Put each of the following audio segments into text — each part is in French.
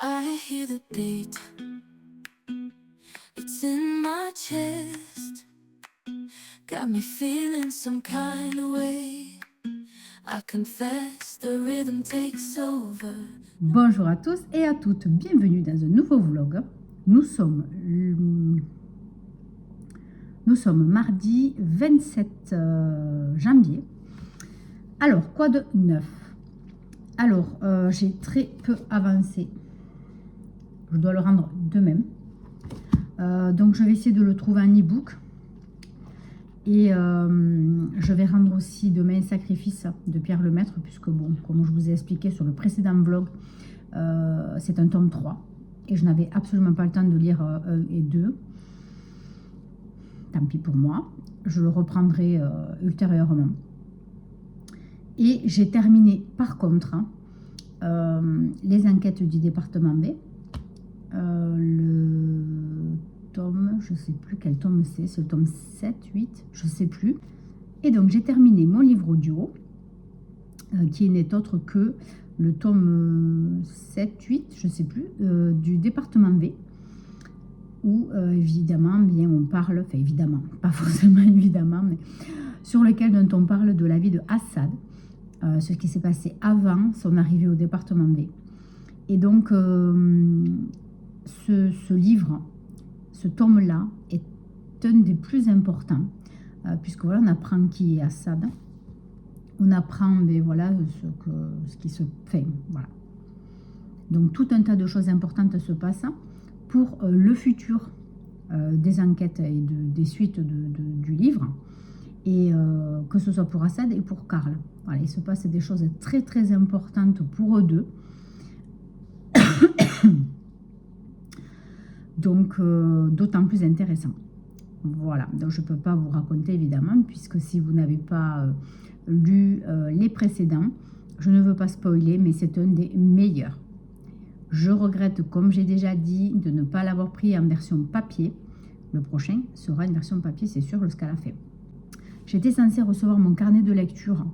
I hear the beat, it's in my chest. Got me feeling some kind of way. I confess the rhythm takes over. Bonjour à tous et à toutes, bienvenue dans un nouveau vlog. Nous sommes mardi 27 janvier. Alors, quoi de neuf? Alors, j'ai très peu avancé. Je dois le rendre demain. Donc, je vais essayer de le trouver en e-book. Et je vais rendre aussi demain Sacrifice de Pierre Lemaître, puisque, bon, comme je vous ai expliqué sur le précédent vlog, c'est un tome 3. Et je n'avais absolument pas le temps de lire 1 et 2. Tant pis pour moi. Je le reprendrai ultérieurement. Et j'ai terminé, par contre, les enquêtes du département B. Le tome, je ne sais plus quel tome c'est le tome 7, 8, je ne sais plus. Et donc j'ai terminé mon livre audio, qui n'est autre que le tome 7, 8, je ne sais plus, du département B, où évidemment, bien on parle, enfin évidemment, pas forcément évidemment, mais sur lequel dont on parle de la vie de Assad, ce qui s'est passé avant son arrivée au département B. Et donc, ce livre, ce tome-là, est un des plus importants, puisque voilà, on apprend qui est Assad, on apprend voilà, ce qui se fait. Voilà. Donc, tout un tas de choses importantes se passent pour le futur des enquêtes et des suites du livre, et que ce soit pour Assad et pour Karl. Voilà, il se passe des choses très très importantes pour eux deux. Donc, d'autant plus intéressant. Voilà, donc je ne peux pas vous raconter évidemment, puisque si vous n'avez pas lu les précédents, je ne veux pas spoiler, mais c'est un des meilleurs. Je regrette, comme j'ai déjà dit, de ne pas l'avoir pris en version papier. Le prochain sera une version papier, c'est sûr, jusqu'à la fin. J'étais censée recevoir mon carnet de lecture.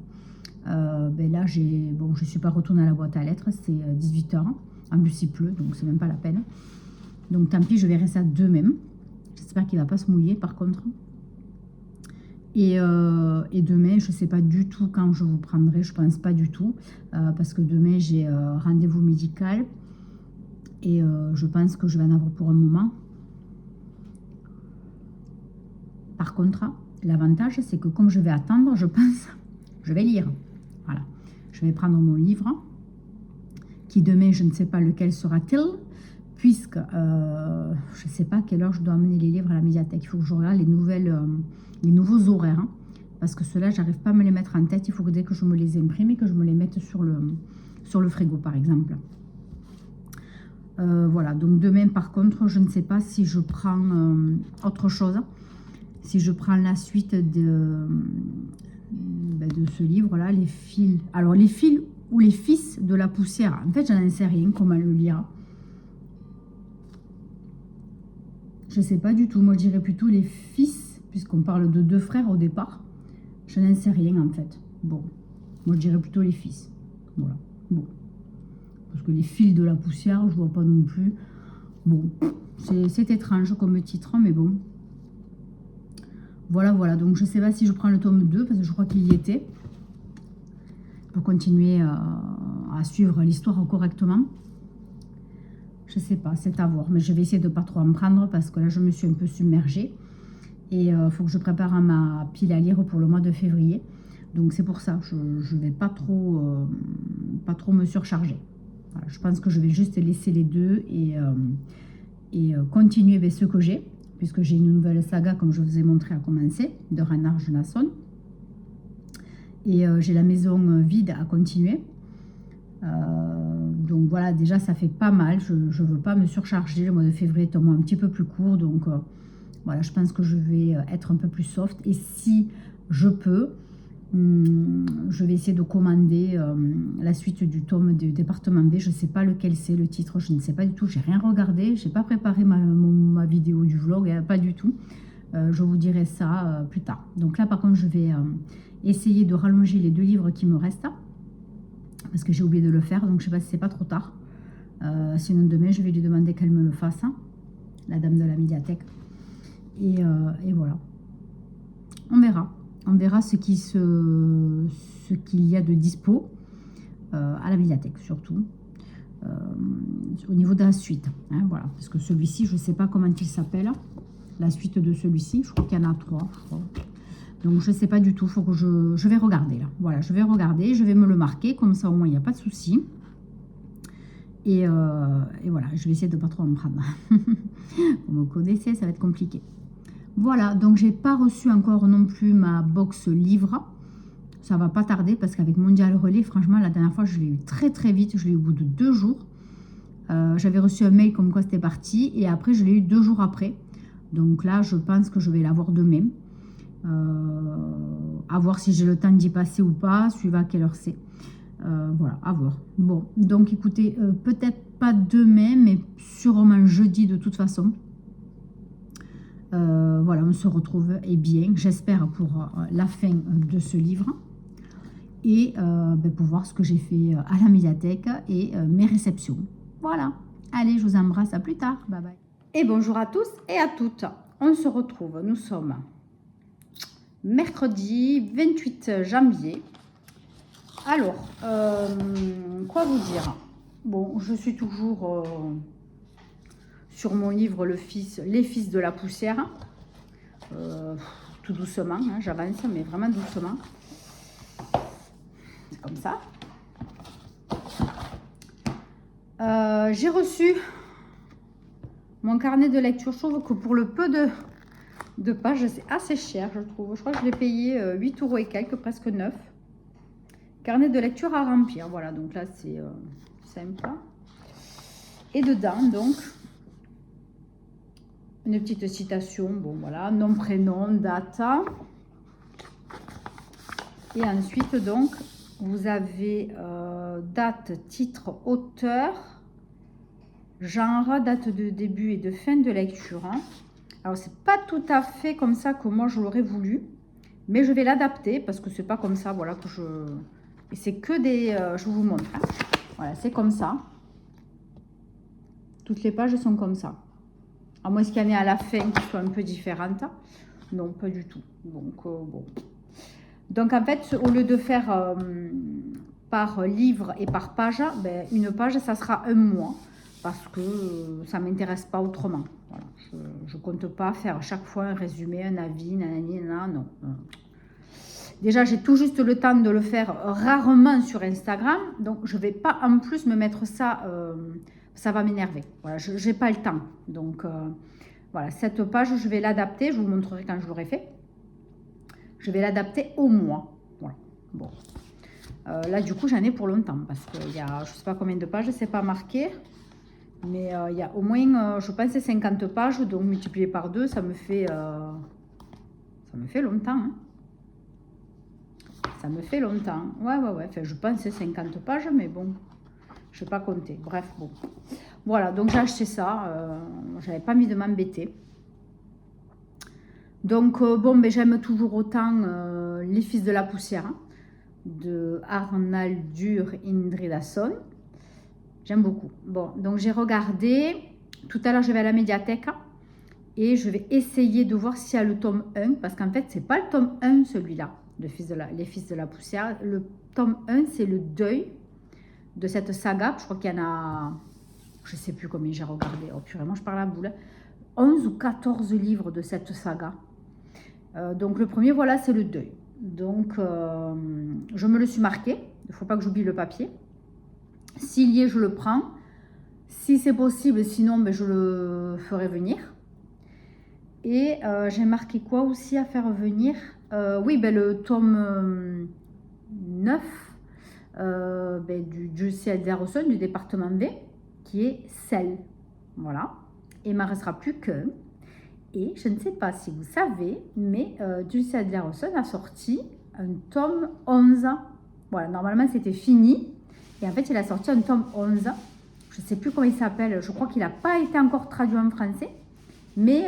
Là, je ne suis pas retournée à la boîte à lettres, c'est 18 h. En plus, il pleut, donc c'est même pas la peine. Donc, tant pis, je verrai ça demain. J'espère qu'il ne va pas se mouiller, par contre. Et demain, je ne sais pas du tout quand je vous prendrai. Je ne pense pas du tout. Parce que demain, j'ai rendez-vous médical. Et je pense que je vais en avoir pour un moment. Par contre, l'avantage, c'est que comme je vais attendre, je pense, je vais lire. Voilà. Je vais prendre mon livre, qui demain, je ne sais pas lequel sera-t-il, puisque je ne sais pas à quelle heure je dois amener les livres à la médiathèque. Il faut que je regarde les nouveaux horaires, hein, parce que ceux-là, j'arrive pas à me les mettre en tête. Il faut que dès que je me les imprime et que je me les mette sur le frigo, par exemple. Voilà, donc demain, par contre, je ne sais pas si je prends autre chose. Si je prends la suite de ce livre-là, les fils. Alors, les fils ou les fils de la poussière. En fait, je n'en sais rien comment le lire. Je ne sais pas du tout. Moi, je dirais plutôt les fils, puisqu'on parle de 2 frères au départ. Je n'en sais rien, en fait. Bon, moi, je dirais plutôt les fils. Voilà. Bon. Parce que les fils de la poussière, je ne vois pas non plus. Bon, c'est étrange comme titre, mais bon. Voilà, voilà. Donc, je ne sais pas si je prends le tome 2, parce que je crois qu'il y était. Pour continuer à suivre l'histoire correctement. Je ne sais pas, c'est à voir. Mais je vais essayer de ne pas trop en prendre, parce que là, je me suis un peu submergée. Et il faut que je prépare ma pile à lire pour le mois de février. Donc, c'est pour ça. Je ne vais pas trop me surcharger. Voilà, je pense que je vais juste laisser les deux et continuer ce que j'ai, puisque j'ai une nouvelle saga, comme je vous ai montré à commencer, de Ragnar Jonasson. Et j'ai la maison vide à continuer. Donc voilà, déjà ça fait pas mal. Je ne veux pas me surcharger. Le mois de février est un mois un petit peu plus court. Donc voilà, je pense que je vais être un peu plus soft. Et si je peux, je vais essayer de commander la suite du tome du département B. Je ne sais pas lequel c'est, le titre, je ne sais pas du tout. J'ai rien regardé, je n'ai pas préparé ma vidéo du vlog, hein, pas du tout. Je vous dirai ça plus tard. Donc là, par contre, je vais essayer de rallonger les 2 livres qui me restent, parce que j'ai oublié de le faire. Donc je ne sais pas si c'est pas trop tard. Sinon, demain, je vais lui demander qu'elle me le fasse, hein, la dame de la médiathèque. Et voilà. On verra. On verra ce qu'il y a de dispo à la médiathèque, surtout. Au niveau de la suite. Hein, voilà. Parce que celui-ci, je ne sais pas comment il s'appelle. La suite de celui-ci, je crois qu'il y en a 3. Je crois. Donc, je ne sais pas du tout. Faut que je vais regarder là. Voilà, je vais regarder. Je vais me le marquer. Comme ça, au moins, il n'y a pas de souci. Et voilà, je vais essayer de ne pas trop en prendre. Vous me connaissez, ça va être compliqué. Voilà, donc j'ai pas reçu encore non plus ma box livre. Ça va pas tarder parce qu'avec Mondial Relais, franchement, la dernière fois, je l'ai eu très très vite. Je l'ai eu au bout de 2 jours. J'avais reçu un mail comme quoi c'était parti. Et après, je l'ai eu 2 jours après. Donc là, je pense que je vais l'avoir demain. À voir si j'ai le temps d'y passer ou pas, suivant à quelle heure c'est. Voilà, à voir. Bon, donc écoutez, peut-être pas demain, mais sûrement jeudi de toute façon. Voilà, on se retrouve, et bien, j'espère, pour la fin de ce livre. Et pour voir ce que j'ai fait à la médiathèque et mes réceptions. Voilà. Allez, je vous embrasse, à plus tard. Bye bye. Et bonjour à tous et à toutes. On se retrouve, nous sommes mercredi 28 janvier. Alors, quoi vous dire? Bon, je suis toujours sur mon livre Les Fils de la poussière. Tout doucement, hein, j'avance, mais vraiment doucement. C'est comme ça. J'ai reçu mon carnet de lecture. Je trouve que pour le peu de pages, c'est assez cher, je trouve. Je crois que je l'ai payé 8 € et quelques, presque 9. Carnet de lecture à remplir. Voilà, donc là, c'est simple. Et dedans, donc, une petite citation. Bon, voilà, nom, prénom, date. Et ensuite, donc, vous avez date, titre, auteur, genre, date de début et de fin de lecture. Alors, c'est pas tout à fait comme ça que moi, je l'aurais voulu. Mais je vais l'adapter parce que c'est pas comme ça, voilà, que je... Et c'est que des... je vous montre. Hein. Voilà, c'est comme ça. Toutes les pages sont comme ça. À moins qu'il y en ait à la fin qui soient un peu différentes. Non, pas du tout. Donc, bon. Donc, en fait, au lieu de faire par livre et par page, ben, une page, ça sera un mois. Parce que ça ne m'intéresse pas autrement. Voilà. Je ne compte pas faire à chaque fois un résumé, un avis, nanani, nanana, non. Déjà, j'ai tout juste le temps de le faire rarement sur Instagram. Donc, je ne vais pas en plus me mettre ça. Ça va m'énerver. Voilà, je n'ai pas le temps. Donc, voilà, cette page, je vais l'adapter. Je vous montrerai quand je l'aurai fait. Je vais l'adapter au mois. Voilà. Bon. Là, du coup, j'en ai pour longtemps. Parce qu'il y a, je ne sais pas combien de pages, c'est pas marqué. Mais il y a au moins, je pense, 50 pages. Donc, multiplié par 2, ça me fait longtemps. Hein. Ça me fait longtemps. Ouais. Enfin, je pense que c'est 50 pages, mais bon, je ne vais pas compter. Bref, bon. Voilà, donc j'ai acheté ça. Je n'avais pas mis de m'embêter. Donc, bon, mais j'aime toujours autant Les Fils de la poussière hein, de Arnaldur Indridason. J'aime beaucoup. Bon, donc j'ai regardé. Tout à l'heure, je vais à la médiathèque. Et je vais essayer de voir s'il y a le tome 1. Parce qu'en fait, ce n'est pas le tome 1, celui-là. Les Fils de la poussière. Le tome 1, c'est le deuil de cette saga. Je crois qu'il y en a, je ne sais plus combien j'ai regardé. Oh purée, moi je parle à la boule. 11 ou 14 livres de cette saga. Donc le premier, voilà, c'est le deuil. Donc je me le suis marqué. Il ne faut pas que j'oublie le papier. S'il y est, je le prends. Si c'est possible, sinon ben, je le ferai venir. Et j'ai marqué quoi aussi à faire venir oui, ben, le tome 9 ben, du Jules Ederson, du département B, qui est Celle. Voilà. Et il ne m'en restera plus qu'un. Et je ne sais pas si vous savez, mais Jules Ederson a sorti un tome 11. Voilà, normalement c'était fini. Et en fait, il a sorti un tome 11. Je ne sais plus comment il s'appelle. Je crois qu'il n'a pas été encore traduit en français. Mais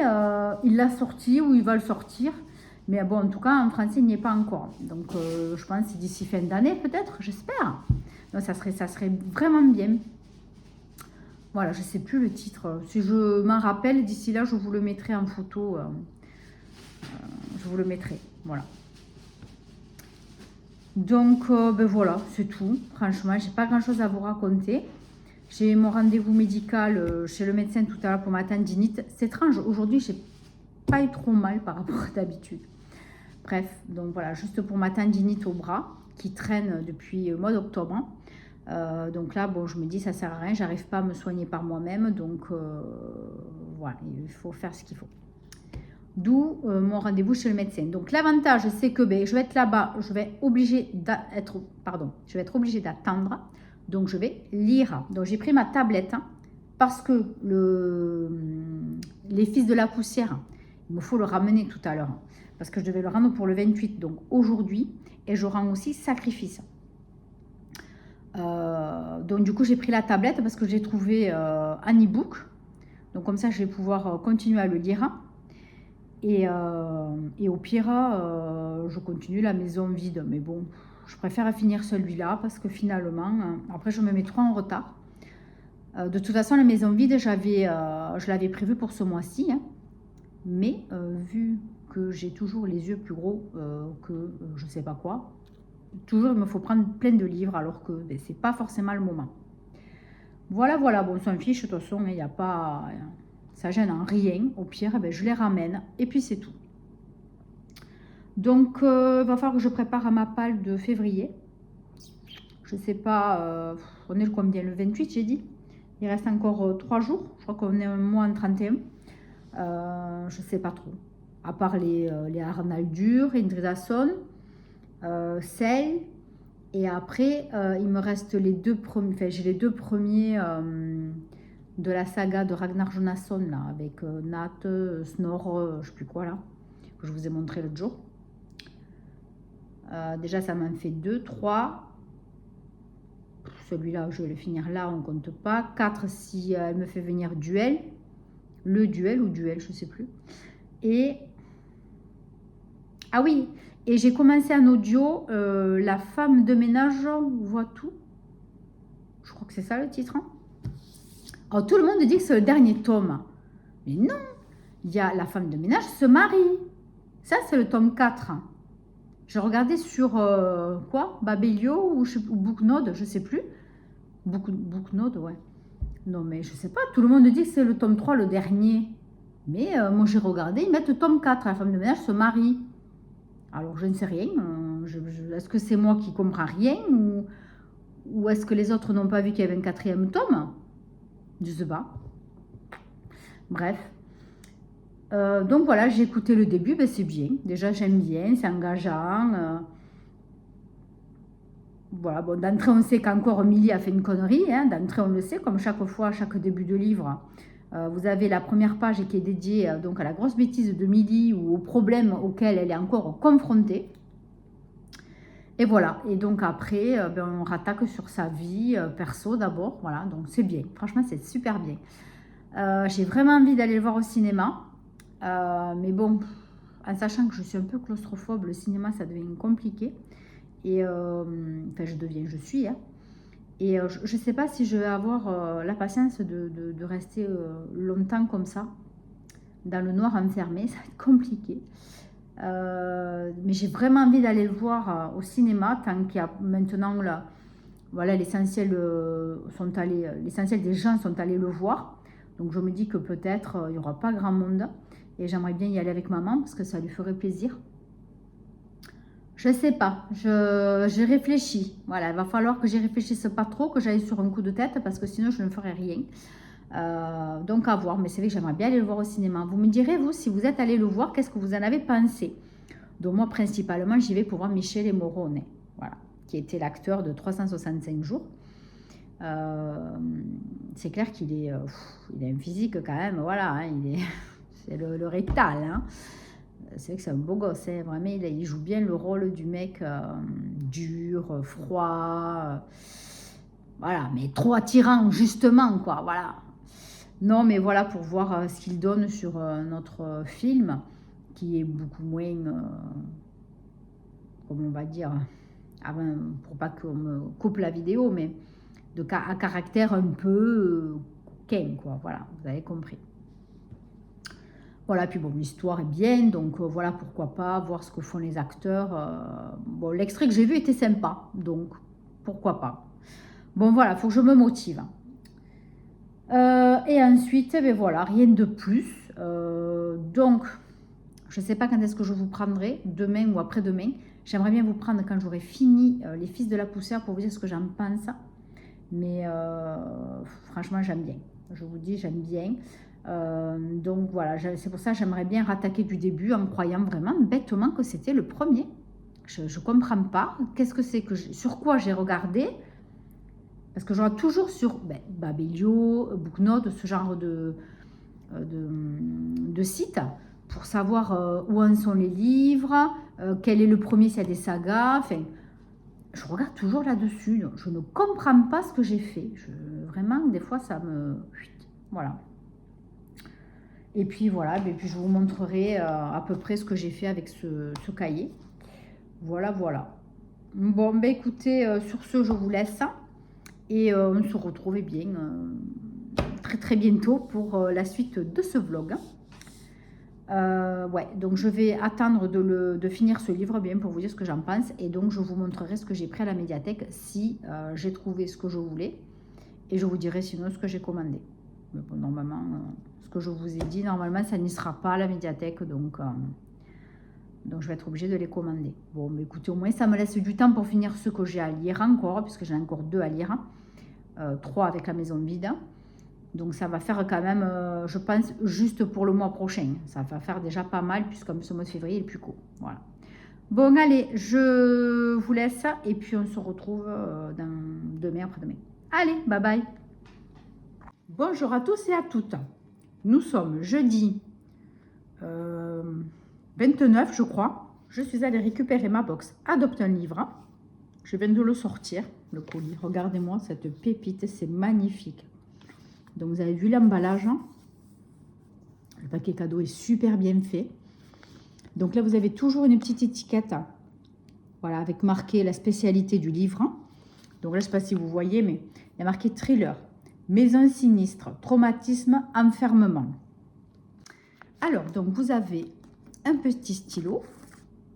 il l'a sorti ou il va le sortir. Mais bon, en tout cas, en français, il n'y est pas encore. Donc, je pense que d'ici fin d'année, peut-être, j'espère. Donc, ça serait vraiment bien. Voilà, je ne sais plus le titre. Si je m'en rappelle, d'ici là, je vous le mettrai en photo. Je vous le mettrai. Voilà. Donc, ben voilà, c'est tout. Franchement, j'ai pas grand-chose à vous raconter. J'ai mon rendez-vous médical chez le médecin tout à l'heure pour ma tendinite. C'est étrange, aujourd'hui, j'ai pas eu trop mal par rapport à d'habitude. Bref, donc voilà, juste pour ma tendinite au bras qui traîne depuis le mois d'octobre. Donc là, bon, je me dis, ça sert à rien, j'arrive pas à me soigner par moi-même. Donc voilà, il faut faire ce qu'il faut. D'où mon rendez-vous chez le médecin. Donc l'avantage, c'est que ben, je vais être là-bas, je vais être obligée d'attendre. Donc je vais lire. Donc j'ai pris ma tablette parce que les fils de la poussière, il me faut le ramener tout à l'heure. Parce que je devais le rendre pour le 28, donc aujourd'hui. Et je rends aussi sacrifice. Donc du coup j'ai pris la tablette parce que j'ai trouvé un e-book. Donc comme ça je vais pouvoir continuer à le lire. Et au pire, je continue la maison vide. Mais bon, je préfère finir celui-là parce que finalement, après je me mets trop en retard. De toute façon, la maison vide, je l'avais prévu pour ce mois-ci. Hein. Mais vu que j'ai toujours les yeux plus gros que je ne sais pas quoi, toujours il me faut prendre plein de livres alors que ben, ce n'est pas forcément le moment. Voilà, voilà, bon, on s'en fiche, de toute façon, il n'y a pas... Ça gêne en rien. Au pire, ben, je les ramène et puis c'est tout. Donc, il va falloir que je prépare ma palle de février. Je ne sais pas, on est le combien? Le 28, j'ai dit. Il reste encore 3 jours. Je crois qu'on est un mois en 31. Je ne sais pas trop. À part les Arnaldur, Indridason, Sel. Et après, il me reste les 2 premiers. Enfin, j'ai les 2 premiers de la saga de Ragnar Jonasson, là, avec Nat, Snor, je ne sais plus quoi, là, que je vous ai montré l'autre jour. Déjà, ça m'en fait 2, 3. Celui-là, je vais le finir là, on ne compte pas. 4 si elle me fait venir Duel. Le Duel ou Duel, je ne sais plus. Et... Ah oui, et j'ai commencé en audio La femme de ménage voit tout. Je crois que c'est ça le titre. Hein. Alors, tout le monde dit que c'est le dernier tome. Mais non, il y a La femme de ménage se marie. Ça, c'est le tome 4. J'ai regardé sur quoi, Babelio ou Booknode, je ne sais plus. Booknode, ouais. Non, mais je ne sais pas. Tout le monde dit que c'est le tome 3, le dernier. Mais moi, j'ai regardé, ils mettent le tome 4. La femme de ménage se marie. Alors, je ne sais rien. Est-ce que c'est moi qui ne comprends rien ou est-ce que les autres n'ont pas vu qu'il y avait un 4e tome? Je ne sais pas. Bref. Donc voilà, j'ai écouté le début, ben c'est bien. Déjà, j'aime bien, c'est engageant. Voilà, bon, d'entrée, on sait qu'encore Milly a fait une connerie. Hein, d'entrée, on le sait, comme chaque fois, chaque début de livre. Vous avez la première page qui est dédiée donc à la grosse bêtise de Milly ou aux problèmes auxquels elle est encore confrontée. Et voilà, et donc après, ben, on rattaque sur sa vie perso d'abord. Voilà, donc c'est bien. Franchement, c'est super bien. J'ai vraiment envie d'aller le voir au cinéma. Mais bon, en sachant que je suis un peu claustrophobe, le cinéma, ça devient compliqué. Et enfin, je suis. Hein. Et je ne sais pas si je vais avoir la patience de rester longtemps comme ça, dans le noir enfermé. Ça va être compliqué. Mais j'ai vraiment envie d'aller le voir au cinéma, tant qu'il y a maintenant là, voilà, l'essentiel des gens sont allés le voir. Donc je me dis que peut-être il n'y aura pas grand monde. Et j'aimerais bien y aller avec maman parce que ça lui ferait plaisir. Je ne sais pas, j'ai réfléchi. Voilà, il va falloir que j'y réfléchisse pas trop, que j'aille sur un coup de tête parce que sinon je ne ferai rien. Donc à voir, mais c'est vrai que j'aimerais bien aller le voir au cinéma. Vous me direz, vous, si vous êtes allé le voir, qu'est-ce que vous en avez pensé? Donc moi, principalement, j'y vais pour voir Michele Morrone, voilà, qui était l'acteur de 365 jours. C'est clair qu'il a un physique quand même, voilà, hein, c'est le rectal, hein. C'est vrai que c'est un beau gosse, hein, vraiment, il joue bien le rôle du mec dur, froid, voilà, mais trop attirant, justement, quoi, voilà. Non, mais voilà, pour voir ce qu'il donne sur notre film, qui est beaucoup moins, comme on va dire, pour pas qu'on me coupe la vidéo, mais à caractère un peu Ken, quoi. Voilà, vous avez compris. Voilà, puis bon, l'histoire est bien, donc voilà, pourquoi pas, voir ce que font les acteurs. Bon, l'extrait que j'ai vu était sympa, donc pourquoi pas. Bon, voilà, il faut que je me motive. Et ensuite, ben voilà, rien de plus. Donc, je ne sais pas quand est-ce que je vous prendrai, demain ou après-demain. J'aimerais bien vous prendre quand j'aurai fini Les Fils de la Poussière pour vous dire ce que j'en pense. Mais franchement, j'aime bien. Je vous dis, j'aime bien. Donc voilà, c'est pour ça que j'aimerais bien rattaquer du début en croyant vraiment bêtement que c'était le premier. Je ne comprends pas. Qu'est-ce que c'est que sur quoi j'ai regardé? Parce que je regarde toujours sur Babelio, Booknote, ce genre de site pour savoir où en sont les livres, quel est le premier s'il y a des sagas. Enfin, je regarde toujours là-dessus. Je ne comprends pas ce que j'ai fait. Vraiment, des fois, ça me... Voilà. Et puis voilà, et puis je vous montrerai à peu près ce que j'ai fait avec ce cahier. Voilà, voilà. Bon, ben écoutez, sur ce, je vous laisse. Et on se retrouve bien très très bientôt pour la suite de ce vlog. Ouais, donc je vais attendre de finir ce livre bien pour vous dire ce que j'en pense. Et donc je vous montrerai ce que j'ai pris à la médiathèque si j'ai trouvé ce que je voulais. Et je vous dirai sinon ce que j'ai commandé. Mais bon, normalement, ce que je vous ai dit, normalement ça n'y sera pas à la médiathèque. Donc je vais être obligée de les commander. Bon, mais écoutez, au moins ça me laisse du temps pour finir ce que j'ai à lire encore. Puisque j'ai encore 2 à lire. 3 avec la maison vide. Donc ça va faire quand même, je pense, juste pour le mois prochain. Ça va faire déjà pas mal puisque ce mois de février est plus court. Voilà. Bon, allez, je vous laisse et puis on se retrouve demain, après-demain. Allez, bye bye. Bonjour à tous et à toutes. Nous sommes jeudi 29, je crois. Je suis allée récupérer ma box Adopte un livre. Je viens de le sortir, le colis. Regardez-moi cette pépite, c'est magnifique. Donc, vous avez vu l'emballage. Le paquet cadeau est super bien fait. Donc là, vous avez toujours une petite étiquette. Voilà, avec marqué la spécialité du livre. Donc là, je ne sais pas si vous voyez, mais il y a marqué thriller, maison sinistre, traumatisme, enfermement. Alors, donc vous avez un petit stylo.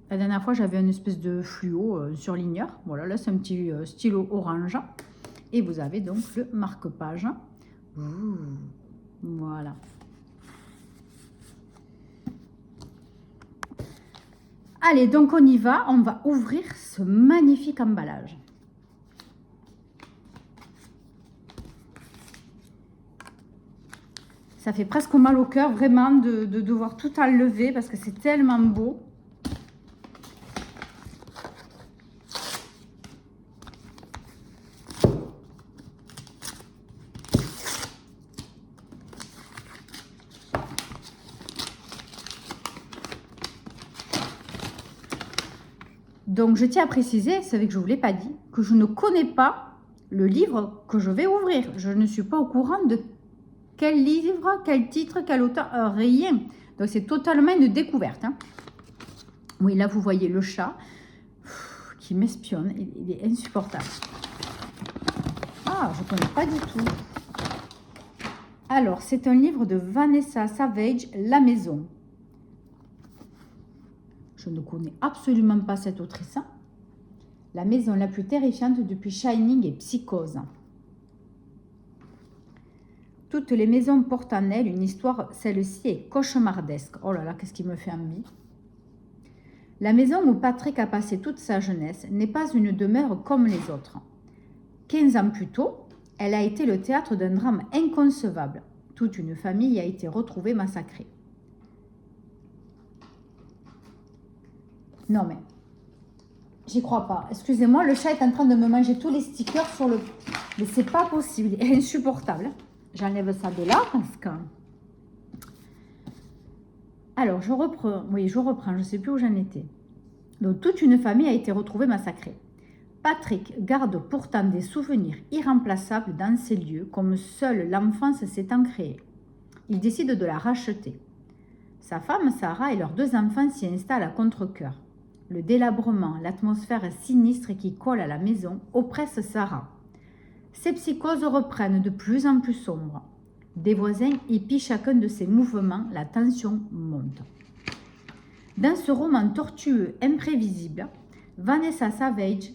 La dernière fois, j'avais une espèce de fluo surligneur. Voilà, là, c'est un petit stylo orange. Et vous avez donc le marque-page. Voilà. Allez, donc on y va. On va ouvrir ce magnifique emballage. Ça fait presque mal au cœur, vraiment, de devoir tout enlever parce que c'est tellement beau. Donc, je tiens à préciser, c'est vrai que je ne vous l'ai pas dit, que je ne connais pas le livre que je vais ouvrir. Je ne suis pas au courant de quel livre, quel titre, quel auteur, rien. Donc, c'est totalement une découverte. Hein. Oui, là, vous voyez le chat qui m'espionne. Il est insupportable. Ah, je ne connais pas du tout. Alors, c'est un livre de Vanessa Savage, La Maison. Je ne connais absolument pas cette autrice. La maison la plus terrifiante depuis Shining et Psychose. Toutes les maisons portent en elles une histoire, celle-ci est cauchemardesque. Oh là là, qu'est-ce qui me fait envie. La maison où Patrick a passé toute sa jeunesse n'est pas une demeure comme les autres. 15 ans plus tôt, elle a été le théâtre d'un drame inconcevable. Toute une famille a été retrouvée massacrée. Non mais, j'y crois pas. Excusez-moi, le chat est en train de me manger tous les stickers sur le... Mais c'est pas possible, il est insupportable. J'enlève ça de là parce que... Alors, je reprends. Oui, je reprends, je ne sais plus où j'en étais. Donc, toute une famille a été retrouvée massacrée. Patrick garde pourtant des souvenirs irremplaçables dans ces lieux, comme seule l'enfance s'étant créée. Il décide de la racheter. Sa femme, Sarah, et leurs 2 enfants s'y installent à contre-cœur. Le délabrement, l'atmosphère sinistre qui colle à la maison oppresse Sarah. Ses psychoses reprennent de plus en plus sombres. Des voisins épient chacun de ses mouvements, la tension monte. Dans ce roman tortueux, imprévisible, Vanessa Savage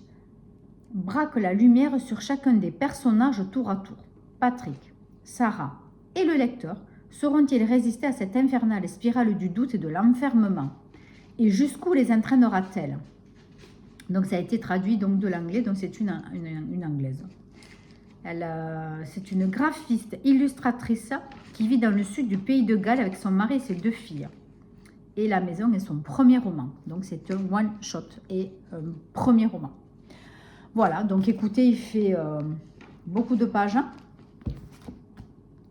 braque la lumière sur chacun des personnages tour à tour. Patrick, Sarah et le lecteur sauront-ils résister à cette infernale spirale du doute et de l'enfermement? Et jusqu'où les entraînera-t-elle? Donc ça a été traduit donc de l'anglais, donc c'est une anglaise. C'est une graphiste illustratrice qui vit dans le sud du pays de Galles avec son mari et ses 2 filles. Et La Maison est son premier roman. Donc c'est un one-shot et un premier roman. Voilà, donc écoutez, il fait beaucoup de pages.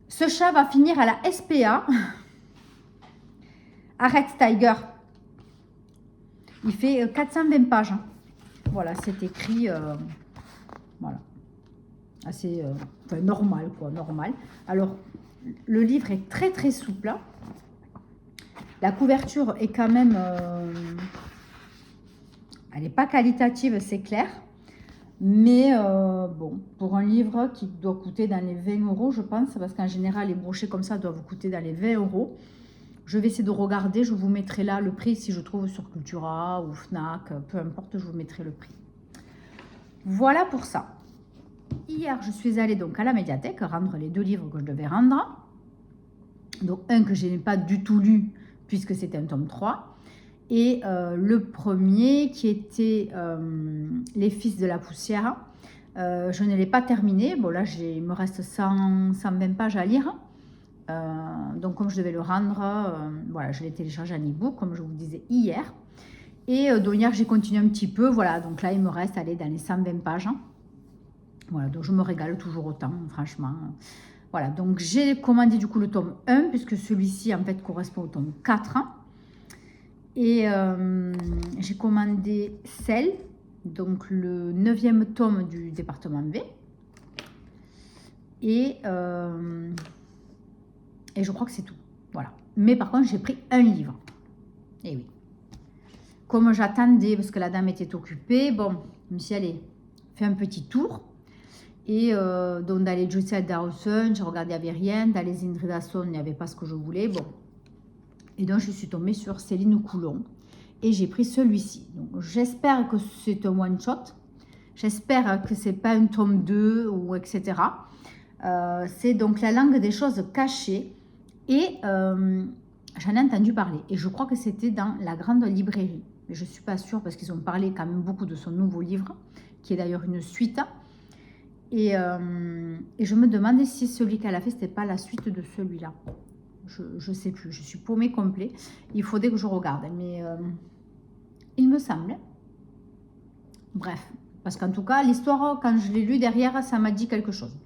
Ce chat va finir à la SPA. Arrête, Tiger. Il fait 420 pages. Voilà, c'est écrit, voilà, assez enfin, normal, quoi, normal. Alors, le livre est très, très souple. La couverture est quand même, elle n'est pas qualitative, c'est clair. Mais bon, pour un livre qui doit coûter dans les 20 €, je pense, parce qu'en général, les brochets comme ça doivent vous coûter dans les 20 €. Je vais essayer de regarder, je vous mettrai là le prix si je trouve sur Cultura ou Fnac, peu importe, je vous mettrai le prix. Voilà pour ça. Hier, je suis allée donc à la médiathèque rendre les 2 livres que je devais rendre. Donc un que je n'ai pas du tout lu puisque c'était un tome 3. Et le premier qui était Les Fils de la poussière. Je ne l'ai pas terminé. Bon là, il me reste 120 pages à lire. Donc comme je devais le rendre, voilà, je l'ai téléchargé en e-book comme je vous disais hier. Et donc hier j'ai continué un petit peu, voilà, donc là il me reste aller dans les 120 pages. Voilà, donc je me régale toujours autant, franchement. Voilà, donc j'ai commandé du coup le tome 1, puisque celui-ci en fait correspond au tome 4. Et j'ai commandé Celle, donc le 9e tome du département V. Et je crois que c'est tout. Voilà. Mais par contre, j'ai pris un livre. Et oui. Comme j'attendais, parce que la dame était occupée, bon, je me suis allée faire un petit tour. Et donc, dans les Juliette Dawson, j'ai regardé, il n'y avait rien. Dans les Indrid Dawson, il n'y avait pas ce que je voulais. Bon. Et donc, je suis tombée sur Céline Coulon. Et j'ai pris celui-ci. Donc, j'espère que c'est un one-shot. J'espère que ce n'est pas un tome 2 ou etc. C'est donc La langue des choses cachées. Et j'en ai entendu parler. Et je crois que c'était dans la grande librairie. Mais je ne suis pas sûre parce qu'ils ont parlé quand même beaucoup de son nouveau livre, qui est d'ailleurs une suite. Et je me demandais si celui qu'elle a fait, ce n'était pas la suite de celui-là. Je ne sais plus. Je suis paumée complet. Il faudrait que je regarde. Mais il me semble. Bref. Parce qu'en tout cas, l'histoire, quand je l'ai lu derrière, ça m'a dit quelque chose.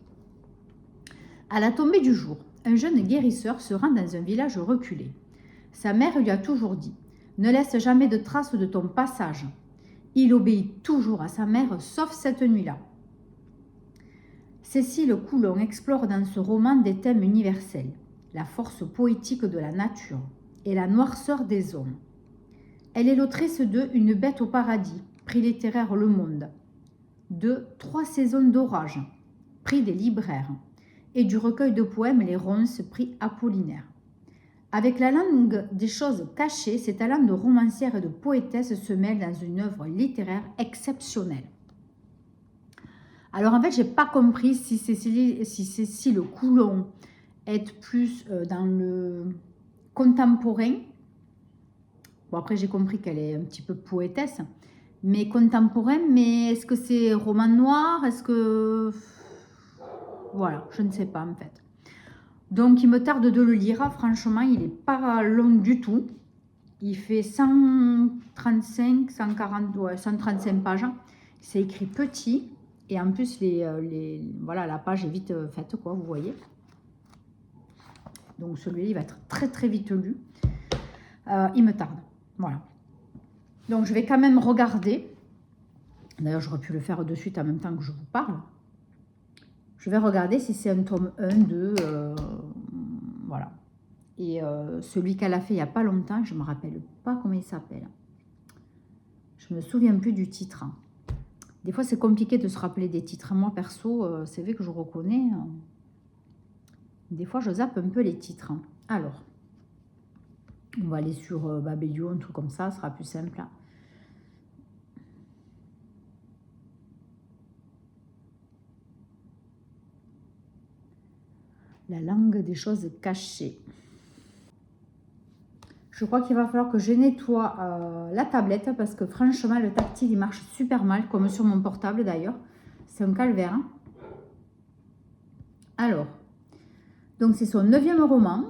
À la tombée du jour, un jeune guérisseur se rend dans un village reculé. Sa mère lui a toujours dit « Ne laisse jamais de traces de ton passage ». Il obéit toujours à sa mère, sauf cette nuit-là. Cécile Coulon explore dans ce roman des thèmes universels, la force poétique de la nature et la noirceur des hommes. Elle est l'autrice de Une bête au paradis, prix littéraire Le Monde, de 3 saisons d'orage, prix des libraires, et du recueil de poèmes Les Ronces, prix Apollinaire. Avec la langue des choses cachées, ses talents de romancière et de poétesse se mêlent dans une œuvre littéraire exceptionnelle. Alors en fait, je n'ai pas compris si Cécile Coulon est plus dans le contemporain. Bon, après, j'ai compris qu'elle est un petit peu poétesse, mais contemporain, mais est-ce que c'est roman noir? Est-ce que... Voilà, je ne sais pas en fait. Donc, il me tarde de le lire. Franchement, il n'est pas long du tout. Il fait 135, 140, ouais, 135 pages. C'est écrit petit. Et en plus, voilà, la page est vite faite, quoi, vous voyez. Donc, celui-là, il va être très, très vite lu. Il me tarde. Voilà. Donc, je vais quand même regarder. D'ailleurs, j'aurais pu le faire de suite en même temps que je vous parle. Je vais regarder si c'est un tome 1, 2, voilà. Et celui qu'elle a fait il n'y a pas longtemps, je ne me rappelle pas comment il s'appelle. Je ne me souviens plus du titre. Des fois, c'est compliqué de se rappeler des titres. Moi, perso, c'est vrai que je reconnais. Des fois, je zappe un peu les titres. Hein. Alors, on va aller sur Babelio, un truc comme ça sera plus simple. Hein. La langue des choses cachées. Je crois qu'il va falloir que je nettoie la tablette parce que franchement, le tactile, il marche super mal, comme sur mon portable d'ailleurs. C'est un calvaire. Hein. Alors, donc c'est son 9e roman.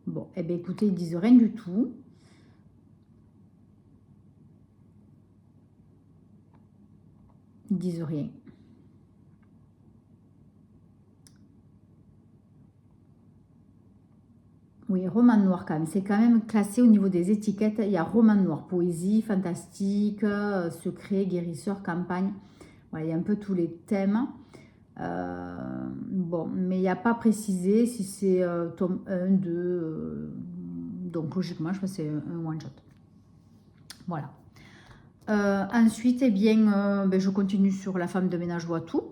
Bon, eh bien écoutez, ils disent rien du tout. Ils disent rien. Oui, roman noir quand même. C'est quand même classé au niveau des étiquettes. Il y a roman noir, poésie, fantastique, secret, guérisseur, campagne. Voilà, il y a un peu tous les thèmes. Bon, mais il n'y a pas précisé si c'est tome 1, 2. Donc logiquement, je pense que c'est un one-shot. Voilà. Ensuite, eh bien, je continue sur La femme de ménage voit tout.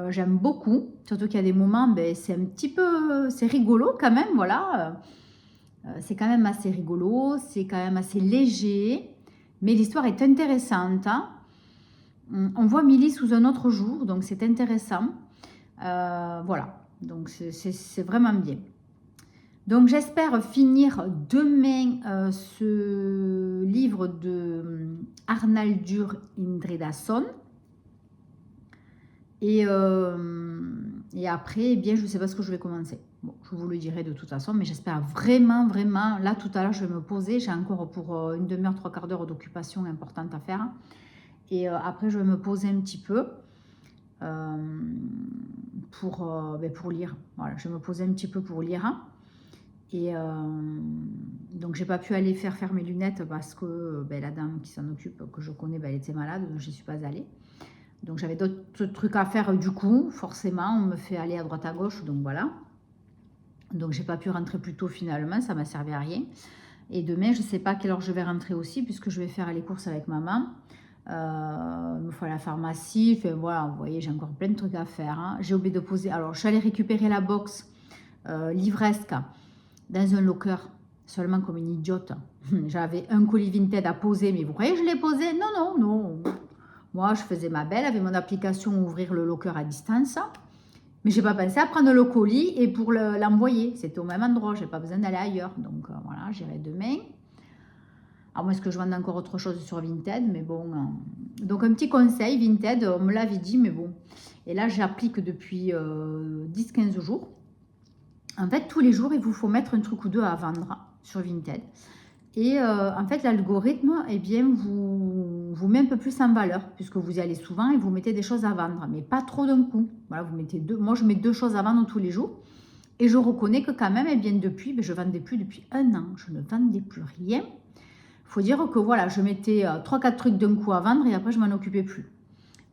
J'aime beaucoup, surtout qu'il y a des moments, c'est un petit peu, c'est rigolo quand même, voilà. C'est quand même assez rigolo, c'est quand même assez léger, mais l'histoire est intéressante. Hein. On voit Milly sous un autre jour, donc c'est intéressant. Voilà, donc c'est vraiment bien. Donc j'espère finir demain ce livre de Arnaldur Indridason. Et après, eh bien, je ne sais pas ce que je vais commencer. Bon, je vous le dirai de toute façon, mais j'espère vraiment, vraiment. Là, tout à l'heure, je vais me poser. J'ai encore pour une demi-heure, 3/4 d'heure d'occupation importante à faire. Et après, je vais me poser un petit peu pour lire. Voilà, je vais me poser un petit peu pour lire. Et donc, j'ai pas pu aller faire mes lunettes parce que la dame qui s'en occupe, que je connais, elle était malade, donc je n'y suis pas allée. Donc j'avais d'autres trucs à faire du coup, forcément, on me fait aller à droite à gauche, donc voilà. Donc j'ai pas pu rentrer plus tôt finalement, ça m'a servi à rien. Et demain, je sais pas à quelle heure je vais rentrer aussi, puisque je vais faire les courses avec maman. Il me faut aller à la pharmacie, enfin voilà, vous voyez, j'ai encore plein de trucs à faire. Hein. J'ai oublié de poser, alors je suis allée récupérer la box livresque dans un locker, seulement comme une idiote. J'avais un colis Vinted à poser, mais vous voyez, je l'ai posé, non. Moi, je faisais ma belle avec mon application ouvrir le locker à distance. Mais je n'ai pas pensé à prendre le colis et pour l'envoyer. C'était au même endroit, je n'ai pas besoin d'aller ailleurs. Donc voilà, j'irai demain. Alors moi, est-ce que je vends encore autre chose sur Vinted? Mais bon. Donc un petit conseil, Vinted, on me l'avait dit, mais bon. Et là, j'applique depuis 10-15 jours. En fait, tous les jours, il vous faut mettre un truc ou deux à vendre sur Vinted. Et en fait, l'algorithme, eh bien, vous met un peu plus en valeur, puisque vous y allez souvent et vous mettez des choses à vendre, mais pas trop d'un coup. Voilà, vous mettez deux. Moi, je mets 2 choses à vendre tous les jours. Et je reconnais que quand même, eh bien, depuis, je ne vendais plus depuis 1 an. Je ne vendais plus rien. Il faut dire que voilà, je mettais 3-4 trucs d'un coup à vendre et après, je ne m'en occupais plus.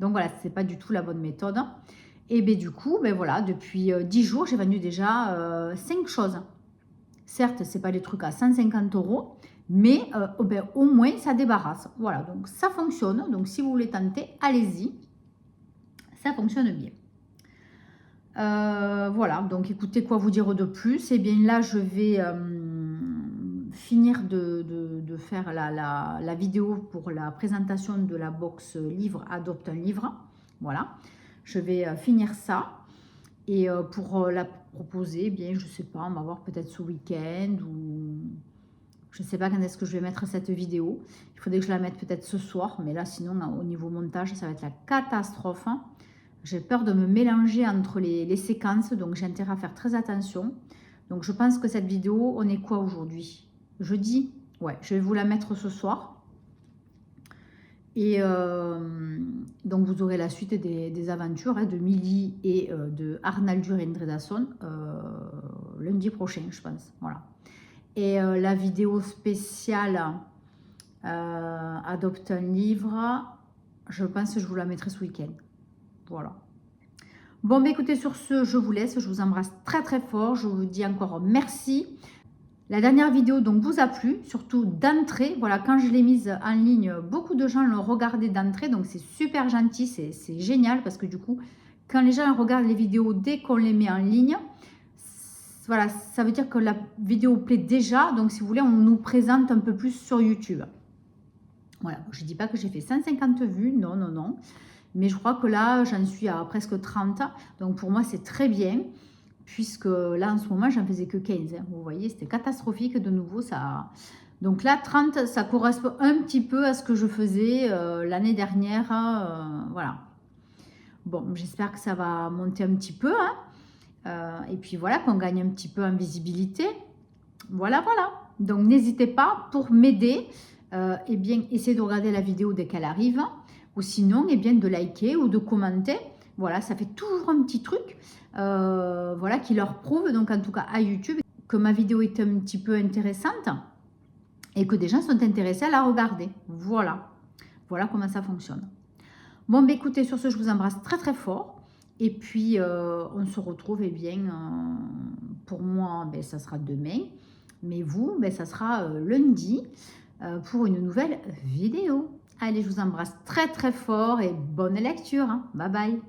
Donc voilà, ce n'est pas du tout la bonne méthode. Et bien, du coup, voilà, depuis 10 jours, j'ai vendu déjà 5 choses. Certes, ce n'est pas des trucs à 150 €, mais au moins, ça débarrasse. Voilà, donc ça fonctionne. Donc, si vous voulez tenter, allez-y. Ça fonctionne bien. Voilà, donc écoutez, quoi vous dire de plus? Eh bien, là, je vais finir de faire la vidéo pour la présentation de la box livre Adopte un livre. Voilà, je vais finir ça. Et pour la proposer, eh bien, je ne sais pas, on va voir peut-être ce week-end ou je ne sais pas quand est-ce que je vais mettre cette vidéo. Il faudrait que je la mette peut-être ce soir, mais là, sinon, au niveau montage, ça va être la catastrophe. J'ai peur de me mélanger entre les séquences, donc j'ai intérêt à faire très attention. Donc, je pense que cette vidéo, on est quoi aujourd'hui? Jeudi? Ouais, je vais vous la mettre ce soir. Et donc, vous aurez la suite des aventures de Milly et de Arnaldur Indridason lundi prochain, je pense. Voilà. Et la vidéo spéciale Adopte un livre, je pense que je vous la mettrai ce week-end. Voilà. Bon, écoutez, sur ce, je vous laisse. Je vous embrasse très très fort. Je vous dis encore merci. La dernière vidéo donc vous a plu, surtout d'entrée. Voilà, quand je l'ai mise en ligne, beaucoup de gens l'ont regardé d'entrée, donc c'est super gentil, c'est génial parce que du coup, quand les gens regardent les vidéos dès qu'on les met en ligne, voilà, ça veut dire que la vidéo plaît déjà. Donc si vous voulez, on nous présente un peu plus sur YouTube. Voilà, je ne dis pas que j'ai fait 150 vues, non, non, non. Mais je crois que là, j'en suis à presque 30. Donc pour moi, c'est très bien. Puisque là, en ce moment, j'en faisais que 15. Hein. Vous voyez, c'était catastrophique de nouveau. Ça. Donc là, 30, ça correspond un petit peu à ce que je faisais l'année dernière. Voilà. Bon, j'espère que ça va monter un petit peu. Hein. Et puis voilà, qu'on gagne un petit peu en visibilité. Voilà, voilà. Donc n'hésitez pas pour m'aider. Eh bien, essayez de regarder la vidéo dès qu'elle arrive. Ou sinon, eh bien, de liker ou de commenter. Voilà, ça fait toujours un petit truc voilà, qui leur prouve, donc en tout cas à YouTube, que ma vidéo est un petit peu intéressante et que des gens sont intéressés à la regarder. Voilà, voilà comment ça fonctionne. Bon, bah, écoutez, sur ce, je vous embrasse très très fort. Et puis, on se retrouve, eh bien, pour moi, ben, ça sera demain. Mais vous, ben, ça sera lundi pour une nouvelle vidéo. Allez, je vous embrasse très très fort et bonne lecture. Hein. Bye bye.